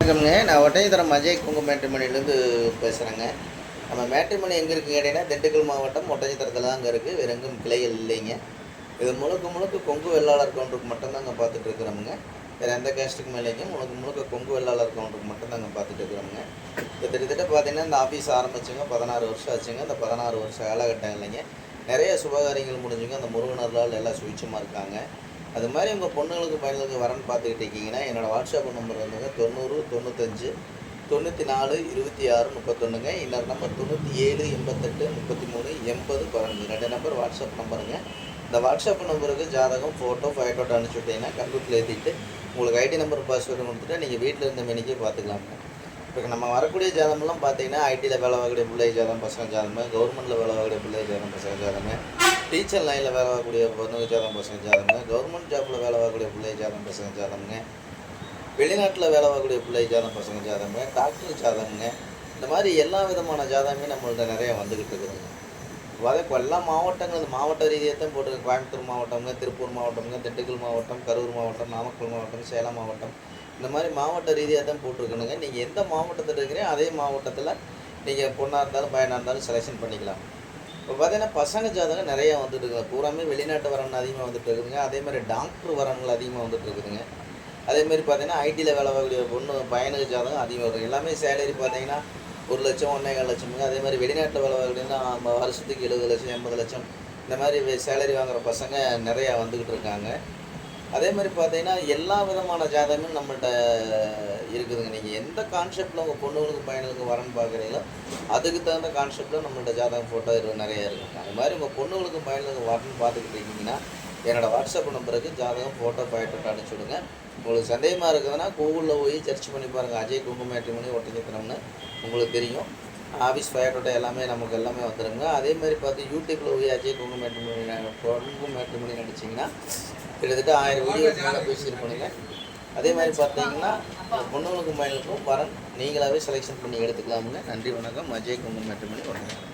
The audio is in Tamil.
வணக்கம்ங்க. நான் ஒட்டஞ்சத்திரம் அஜய் குங்கு மேட்ரிமணிலேருந்து பேசுகிறேங்க. நம்ம மேட்ரிமணி எங்கே இருக்குங்க கேட்டிங்கன்னா, திண்டுக்கல் மாவட்டம் ஒட்டஞ்சத்திரத்தில் தான் அங்கே இருக்குது. வேறு எங்கும் கிளைகள் இல்லைங்க. இது முழுக்க முழுக்க கொங்கு வெள்ளாளர் கவுண்டருக்கு மட்டும்தாங்க பார்த்துட்டு இருக்கிறோமுங்க. வேறு எந்த கேஸ்ட்டுக்கு மேலேயும் முழுக்க முழுக்க கொங்கு வெள்ளாளர் கவுண்டருக்கு மட்டும்தாங்க பார்த்துட்டு இருக்கிறோமுங்க. இப்போ கிட்டத்தட்ட பார்த்தீங்கன்னா இந்த ஆஃபீஸ் ஆரம்பிச்சுங்க 16 வருஷம் ஆச்சுங்க. இந்த 16 வருஷ காலகட்டம் இல்லைங்க, நிறைய சுபகாரியங்கள் முடிஞ்சுங்க. அந்த முருகனர்களால் எல்லாம் சுவிட்சமாக இருக்காங்க. அது மாதிரி உங்கள் பொண்ணுங்களுக்கு பையனுக்கு வரன்னு பார்த்துக்கிட்டு இருக்கீங்கன்னா, என்னோடய வாட்ஸ்அப் நம்பர் வந்துங்க 90 95 94 26 31ங்க. இன்னொரு நம்பர் 97 88 33 80 12. 2 number WhatsApp நம்பருங்க. இந்த வாட்ஸ்அப் நம்பருக்கு ஜாதகம், ஃபோட்டோ, ஃபைட்டோட்டோ அனுப்பிச்சி விட்டீங்கன்னா கம்ப்யூட்டரில் ஏற்றிட்டு உங்களுக்கு ஐடி நம்பர் பாஸ்வேர்டு கொடுத்துட்டு நீங்கள் வீட்டில் இருந்த மெனிக்கே பார்த்துக்கலாங்க. இப்போ நம்ம வரக்கூடிய ஜாதகம்லாம் பார்த்தீங்கன்னா, ஐடியில் வேலை வாங்கக்கூடிய பிள்ளை ஜாதகம் பசங்க ஜாதகம், கவர்மெண்ட்டில் வேலை வாங்கக்கூடிய பிள்ளை ஜாதகம் பசங்க ஜாதகம், டீச்சர் லைனில் வேலை வாங்கக்கூடிய பொண்ணு ஜாதகம் பசங்க ஜாதகங்க, கவர்மெண்ட் ஜாப்பில் வேலை வாங்கக்கூடிய பிள்ளை ஜாதகம் பசங்க ஜாதகங்க, வெளிநாட்டில் வேலை வாங்கக்கூடிய பிள்ளை ஜாதகம் பசங்க ஜாதகங்க, டாக்டர் ஜாதகங்க, இந்த மாதிரி எல்லா விதமான ஜாதகமே நம்மள்ட்ட நிறைய வந்துக்கிட்டு இருக்குதுங்க. அதே இப்போ எல்லா மாவட்டங்கள் மாவட்ட ரீதியாக தான் போட்டுருக்கு. கோயம்புத்தூர் மாவட்டம்ங்க, திருப்பூர் மாவட்டம்ங்க, திண்டுக்கல் மாவட்டம், கரூர் மாவட்டம், நாமக்கல் மாவட்டம், சேலம் மாவட்டம், இந்த மாதிரி மாவட்ட ரீதியாக தான் போட்டிருக்கணுங்க. நீங்கள் எந்த மாவட்டத்தில் இருக்கிறீங்க அதே மாவட்டத்தில் நீங்கள் பொண்ணாக இருந்தாலும் பையனாக இருந்தாலும் செலெக்ஷன் பண்ணிக்கலாம். இப்போ பார்த்தீங்கன்னா பசங்க ஜாதகம் நிறையா வந்துட்டு இருக்குங்க. பூராமே வெளிநாட்டு வரன் அதிகமாக வந்துட்டு இருக்குதுங்க. அதே மாதிரி டாக்டர் வரன்கள் அதிகமாக வந்துட்டு இருக்குதுங்க. அதேமாதிரி பார்த்தீங்கன்னா ஐடியில் வேலை வாங்கக்கூடிய பொண்ணு பையனுக்கு ஜாதகம் அதிகமாக வரும். எல்லாமே சேலரி பார்த்தீங்கன்னா 1 லட்சம் 1,4 லட்சமுங்க. அதே மாதிரி வெளிநாட்டில் வேலை வாங்கக்கூடியன்னா வருஷத்துக்கு 70 லட்சம் 80 லட்சம் இந்த மாதிரி சேலரி வாங்குகிற பசங்க நிறையா வந்துக்கிட்டு இருக்காங்க. அதே மாதிரி பார்த்தீங்கன்னா எல்லா விதமான ஜாதகமும் நம்மள்கிட்ட இருக்குதுங்க. நீங்கள் எந்த கான்செப்டில் உங்கள் பொண்ணுங்களுக்கு பையனுக்கு வரன்னு பார்க்குறீங்களோ அதுக்கு தகுந்த கான்செப்டில் நம்மள்ட்ட ஜாதகம் ஃபோட்டோ நிறையா இருக்குங்க. அது மாதிரி உங்கள் பொண்ணுங்களுக்கு பையனுக்கு வரன்னு பார்த்துக்கிட்டு இருக்கீங்கன்னா என்னோடய வாட்ஸ்அப் நம்பருக்கு ஜாதகம் ஃபோட்டோ ஃபைட்டோ அனுப்பிச்சி விடுங்க. உங்களுக்கு சந்தேகமாக இருக்குதுன்னா கூகுளில் போய் சர்ச் பண்ணி பாருங்கள். அஜய் குங்கு மேட்ரிமணி ஒட்டஞ்சத்திரம்னு உங்களுக்கு தெரியும். ஆஃபீஸ் ஃபயர்டோட்ட எல்லாமே நமக்கு எல்லாமே வந்துடுங்க. அதே மாதிரி பார்த்து யூடியூப்பில் போய் அஜய் குங்கு மேட்ரிமணி நடிச்சிங்கன்னா கிட்டத்தட்ட 1000 வீடியோக்கு மேலே பேசியிருப்பானுங்க. அதே மாதிரி பார்த்தீங்கன்னா பொண்ணுங்களுக்கும் பையனுக்கும் வரன் நீங்களாகவே செலெக்ஷன் பண்ணி எடுத்துக்கலாமுங்க. நன்றி, வணக்கம். அஜய் குங்கு மேட்ரிமணி ஒட்டஞ்சத்திரம்.